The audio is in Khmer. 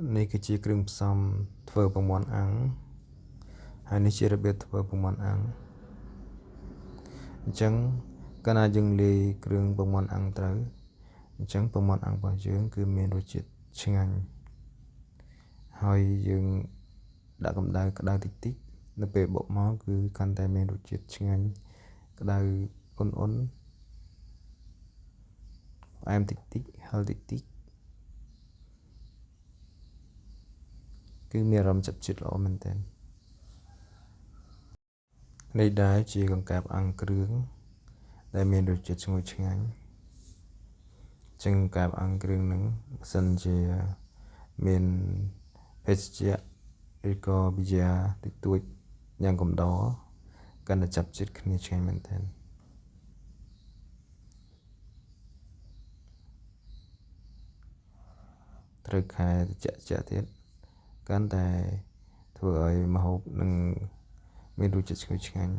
នេះគឺជាគ្រឿងផ្សំធ្វើពងមាន់អាំងហើយនេះជារបៀបធ្វើពងមាន់អាំងអញ្ចឹងកាលណាយើងលាយគ្រឿងពងមាន់អាំងត្រូវអញ្ចឹងពងមាន់អាំងរបស់យើងគឺមានរសជាតិឆ្ងាញ់ហើយយើងដាក់កម្ដៅក្ដៅតិចតិចនៅពេលបុកមកគឺកាន់តែមានរសជាតិឆ្ងាញ់ក្ដៅអ៊ុនផ្អែមតិចតិចហឹរតិចតិចគឺមានអារម្មណ៍ចាប់ជាតិល្អមែនទែននេះដែរជាកង្កែបអាំងគ្រឿងដែលមានរសជាតិឈ្ងុយឆ្ងាញ់ចឹងកង្កែបអាំងគ្រឿងហ្នឹងបើសិនជាមានភេសជ្ជៈឬក៏ប៊ីយ៉ាតិចតួចញ៉ាំកំដរកាន់តែចាប់ជាតិគ្នាឆ្ងាញ់មែនទែនត្រូវខែត្រជាក់ទៀតកាន់តែធ្វើឲ្យម្ហូបនឹងមានរសជាតិឈ្ងុយឆ្ងាញ់